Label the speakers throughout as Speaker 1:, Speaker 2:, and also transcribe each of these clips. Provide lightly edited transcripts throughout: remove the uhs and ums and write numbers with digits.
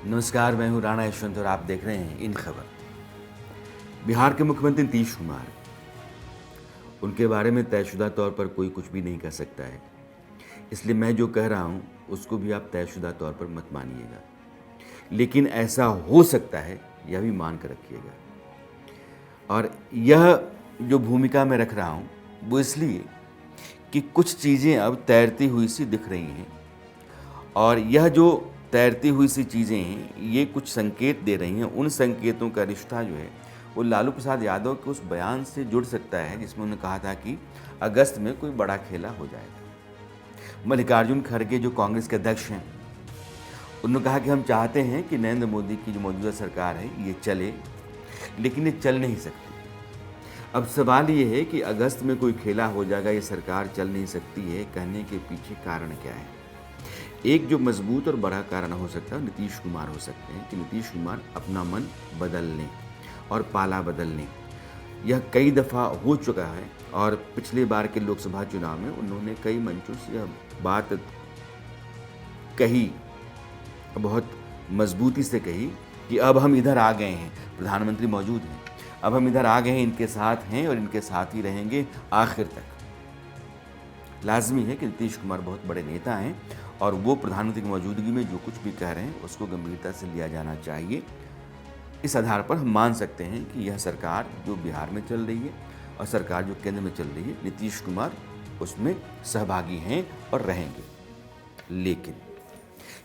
Speaker 1: नमस्कार, मैं हूं राणा यशवंत और आप देख रहे हैं इन खबर। बिहार के मुख्यमंत्री नीतीश कुमार, उनके बारे में तयशुदा तौर पर कोई कुछ भी नहीं कह सकता है, इसलिए मैं जो कह रहा हूं उसको भी आप तयशुदा तौर पर मत मानिएगा, लेकिन ऐसा हो सकता है यह भी मान कर रखिएगा। और यह जो भूमिका मैं रख रहा हूं वो इसलिए कि कुछ चीज़ें अब तैरती हुई सी दिख रही हैं, और यह जो तैरती हुई सी चीज़ें हैं ये कुछ संकेत दे रही हैं। उन संकेतों का रिश्ता जो है वो लालू प्रसाद यादव के उस बयान से जुड़ सकता है जिसमें उन्होंने कहा था कि अगस्त में कोई बड़ा खेला हो जाएगा। मल्लिकार्जुन खड़गे जो कांग्रेस के अध्यक्ष हैं, उन्होंने कहा कि हम चाहते हैं कि नरेंद्र मोदी की जो मौजूदा सरकार है ये चले, लेकिन ये चल नहीं सकती। अब सवाल ये है कि अगस्त में कोई खेला हो जाएगा, ये सरकार चल नहीं सकती है, कहने के पीछे कारण क्या है? एक जो मजबूत और बड़ा कारण हो सकता है नीतीश कुमार हो सकते हैं कि नीतीश कुमार अपना मन बदल लें और पाला बदल लें। यह कई दफ़ा हो चुका है और पिछले बार के लोकसभा चुनाव में उन्होंने कई मंचों से यह बात कही, बहुत मजबूती से कही कि अब हम इधर आ गए हैं, प्रधानमंत्री मौजूद हैं, अब हम इधर आ गए हैं, इनके साथ हैं और इनके साथ ही रहेंगे आखिर तक। लाजमी है कि नीतीश कुमार बहुत बड़े नेता हैं और वो प्रधानमंत्री की मौजूदगी में जो कुछ भी कह रहे हैं उसको गंभीरता से लिया जाना चाहिए। इस आधार पर हम मान सकते हैं कि यह सरकार जो बिहार में चल रही है और सरकार जो केंद्र में चल रही है, नीतीश कुमार उसमें सहभागी हैं और रहेंगे।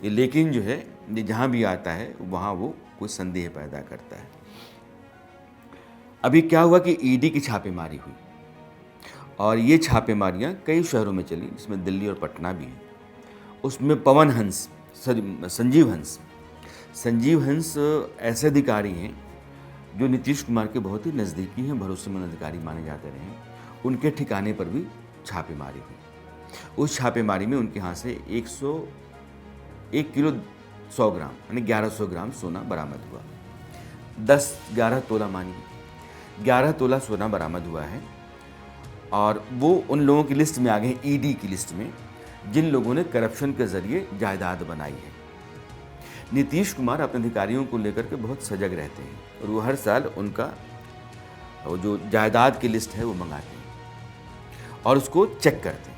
Speaker 1: लेकिन जो है ये जहाँ भी आता है वहाँ वो कोई संदेह पैदा करता है। अभी क्या हुआ कि ईडी की छापेमारी हुई और ये छापेमारियाँ कई शहरों में चली, जिसमें दिल्ली और पटना भी है। उसमें पवन हंस, संजीव हंस ऐसे अधिकारी हैं जो नीतीश कुमार के बहुत ही नज़दीकी हैं, भरोसेमंद अधिकारी माने जाते रहे हैं। उनके ठिकाने पर भी छापेमारी हुई। उस छापेमारी में उनके यहाँ से 101 किलो 100 ग्राम यानी 1100 ग्राम सोना बरामद हुआ। 11 तोला मानिए, 11 तोला सोना बरामद हुआ है और वो उन लोगों की लिस्ट में आ गए हैं, ईडी की लिस्ट में, जिन लोगों ने करप्शन के जरिए जायदाद बनाई है। नीतीश कुमार अपने अधिकारियों को लेकर के बहुत सजग रहते हैं और वो हर साल उनका वो जो जायदाद की लिस्ट है वो मंगाते हैं और उसको चेक करते हैं।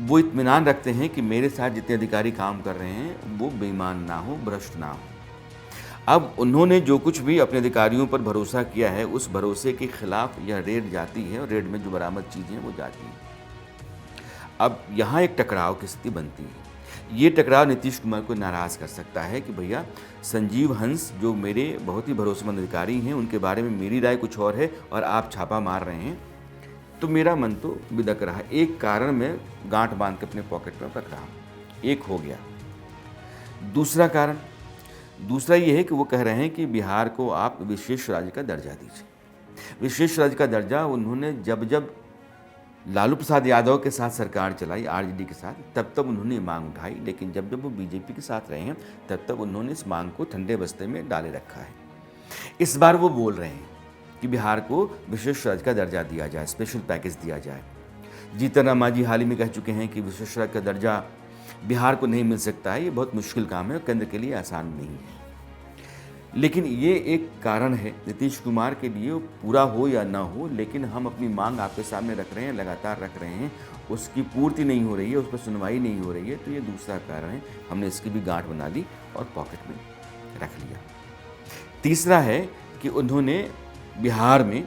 Speaker 1: वो इत्मीनान रखते हैं कि मेरे साथ जितने अधिकारी काम कर रहे हैं वो बेईमान ना हो, भ्रष्ट ना हो। अब उन्होंने जो कुछ भी अपने अधिकारियों पर भरोसा किया है उस भरोसे के खिलाफ यह रेड जाती है और रेड में जो बरामद चीज़ें वो जाती हैं। अब यहाँ एक टकराव की स्थिति बनती है। ये टकराव नीतीश कुमार को नाराज़ कर सकता है कि भैया संजीव हंस जो मेरे बहुत ही भरोसेमंद अधिकारी हैं, उनके बारे में मेरी राय कुछ और है और आप छापा मार रहे हैं, तो मेरा मन तो बिदक रहा है। एक कारण मैं गांठ बांध के अपने पॉकेट में रख रहा हूँ, एक हो गया। दूसरा ये है कि वो कह रहे हैं कि बिहार को आप विशेष राज्य का दर्जा दीजिए। विशेष राज्य का दर्जा उन्होंने जब लालू प्रसाद यादव के साथ सरकार चलाई, आरजेडी के साथ, तब उन्होंने मांग उठाई, लेकिन जब वो बीजेपी के साथ रहे हैं तब उन्होंने इस मांग को ठंडे बस्ते में डाले रखा है। इस बार वो बोल रहे हैं कि बिहार को विशेष राज्य का दर्जा दिया जाए, स्पेशल पैकेज दिया जाए। जीतन राम मांझी हाल ही में कह चुके हैं कि विशेष राज्य का दर्जा बिहार को नहीं मिल सकता है, ये बहुत मुश्किल काम है और केंद्र के लिए आसान नहीं है। लेकिन ये एक कारण है नीतीश कुमार के लिए, पूरा हो या ना हो, लेकिन हम अपनी मांग आपके सामने रख रहे हैं, लगातार रख रहे हैं, उसकी पूर्ति नहीं हो रही है, उस पर सुनवाई नहीं हो रही है, तो ये दूसरा कारण है। हमने इसकी भी गांठ बना ली और पॉकेट में रख लिया। तीसरा है कि उन्होंने बिहार में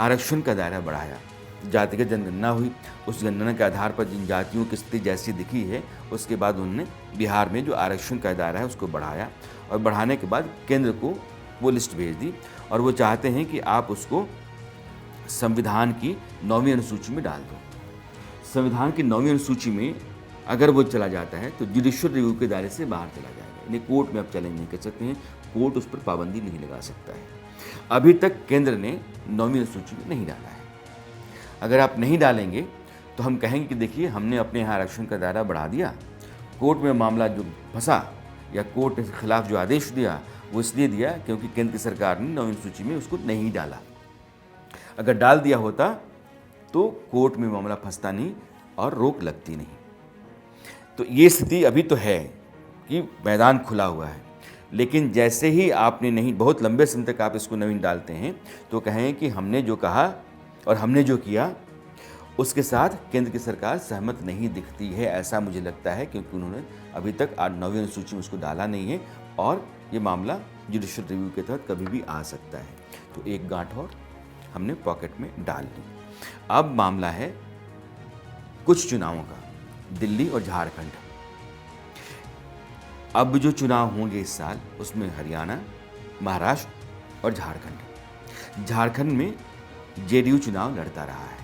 Speaker 1: आरक्षण का दायरा बढ़ाया। जातिगत जनगणना हुई, उस जनगणना के आधार पर जिन जातियों की स्थिति जैसी दिखी है उसके बाद उन्होंने बिहार में जो आरक्षण का दायरा है उसको बढ़ाया और बढ़ाने के बाद केंद्र को वो लिस्ट भेज दी और वो चाहते हैं कि आप उसको संविधान की 9वीं अनुसूची में डाल दो। संविधान की 9वीं अनुसूची में अगर वो चला जाता है तो जुडिशियल रिव्यू के दायरे से बाहर चला जाएगा, यानी कोर्ट में आप चैलेंज नहीं कर सकते हैं, कोर्ट उस पर पाबंदी नहीं लगा सकता है। अभी तक केंद्र ने 9वीं अनुसूची में नहीं डाला है। अगर आप नहीं डालेंगे तो हम कहेंगे कि देखिए हमने अपने यहाँ आरक्षण का दायरा बढ़ा दिया, कोर्ट में मामला जो फंसा या कोर्ट के खिलाफ जो आदेश दिया वो इसलिए दिया क्योंकि केंद्र की सरकार ने 9वीं सूची में उसको नहीं डाला। अगर डाल दिया होता तो कोर्ट में मामला फंसता नहीं और रोक लगती नहीं। तो ये स्थिति अभी तो है कि मैदान खुला हुआ है। लेकिन जैसे ही आपने नहीं, बहुत लंबे समय तक आप इसको नवीन डालते हैं तो कहें कि हमने जो कहा और हमने जो किया उसके साथ केंद्र की सरकार सहमत नहीं दिखती है, ऐसा मुझे लगता है, क्योंकि उन्होंने अभी तक 9वीं अनुसूची में उसको डाला नहीं है और ये मामला जुडिशियल रिव्यू के तहत कभी भी आ सकता है। तो एक गांठ और हमने पॉकेट में डाल ली। अब मामला है कुछ चुनावों का, दिल्ली और झारखंड। अब जो चुनाव होंगे इस साल उसमें हरियाणा, महाराष्ट्र और झारखंड। झारखंड में जेडीयू चुनाव लड़ता रहा है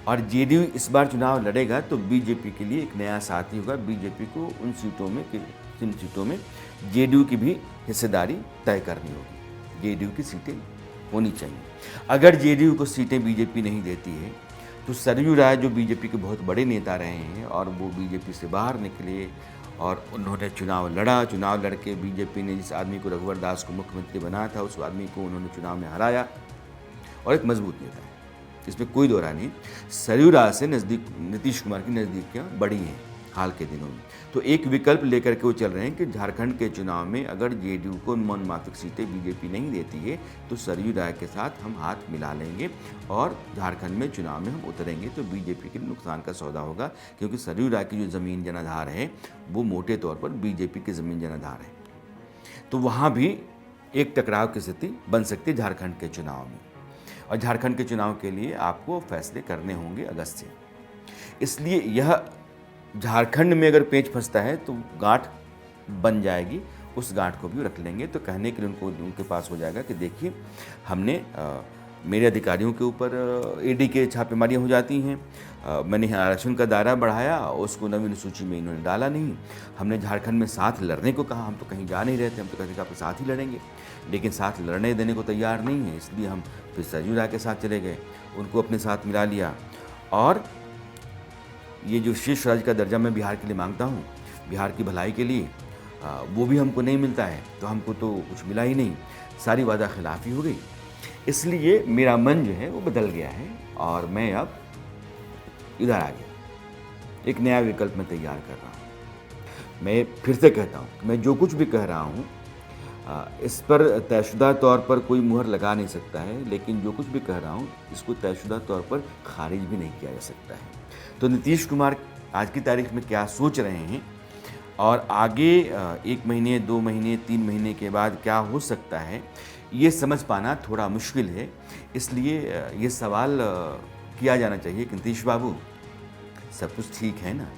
Speaker 1: और जेडीयू इस बार चुनाव लड़ेगा तो बीजेपी के लिए एक नया साथी होगा। बीजेपी को उन सीटों में जेडीयू की भी हिस्सेदारी तय करनी होगी। जेडीयू की सीटें होनी चाहिए। अगर जेडीयू को सीटें बीजेपी नहीं देती है तो सरयू राय, जो बीजेपी के बहुत बड़े नेता रहे हैं और वो बीजेपी से बाहर निकले और उन्होंने चुनाव लड़ा, चुनाव लड़के बीजेपी ने जिस आदमी को, रघुवर दास को मुख्यमंत्री बनाया था, उस आदमी को उन्होंने चुनाव में हराया और एक मजबूत नेता है, इसमें कोई दो राय नहीं। सरयू राय से नीतीश कुमार की नज़दीकियाँ बढ़ी हैं हाल के दिनों में। तो एक विकल्प लेकर के वो चल रहे हैं कि झारखंड के चुनाव में अगर जेडीयू को मनमाफिक सीटें बीजेपी नहीं देती है तो सरयू राय के साथ हम हाथ मिला लेंगे और झारखंड में चुनाव में हम उतरेंगे तो बीजेपी के नुकसान का सौदा होगा, क्योंकि सरयू राय की जो ज़मीन जनाधार है वो मोटे तौर पर बीजेपी की ज़मीन जनाधार है। तो वहाँ भी एक टकराव की स्थिति बन सकती है झारखंड के चुनाव में, और झारखंड के चुनाव के लिए आपको फैसले करने होंगे अगस्त से। इसलिए यह झारखंड में अगर पेंच फंसता है तो गांठ बन जाएगी, उस गांठ को भी रख लेंगे तो कहने के लिए उनके पास हो जाएगा कि देखिए हमने मेरे अधिकारियों के ऊपर ईडी के छापेमारियाँ हो जाती हैं, मैंने आरक्षण का दायरा बढ़ाया, उसको नवीन सूची में इन्होंने डाला नहीं, हमने झारखंड में साथ लड़ने को कहा, हम तो कहीं जा नहीं रहे थे, हम तो कहते थे आपके साथ ही लड़ेंगे, लेकिन साथ लड़ने देने को तैयार नहीं है, इसलिए हम फिर सरयू राय के साथ चले गए, उनको अपने साथ मिला लिया। और ये जो शीर्ष राज्य का दर्जा मैं बिहार के लिए मांगता हूँ, बिहार की भलाई के लिए, वो भी हमको नहीं मिलता है, तो हमको तो कुछ मिला ही नहीं, सारी वादा खिलाफी हो गई। इसलिए मेरा मन जो है वो बदल गया है और मैं अब इधर आ गया, एक नया विकल्प मैं तैयार कर रहा हूँ। मैं फिर से कहता हूँ कि मैं जो कुछ भी कह रहा हूँ इस पर तयशुदा तौर पर कोई मुहर लगा नहीं सकता है, लेकिन जो कुछ भी कह रहा हूँ इसको तयशुदा तौर पर खारिज भी नहीं किया जा सकता है। तो नीतीश कुमार आज की तारीख में क्या सोच रहे हैं और आगे 1 महीने, 2 महीने, 3 महीने के बाद क्या हो सकता है, ये समझ पाना थोड़ा मुश्किल है। इसलिए ये सवाल किया जाना चाहिए कि नीतीश बाबू सब कुछ ठीक है ना?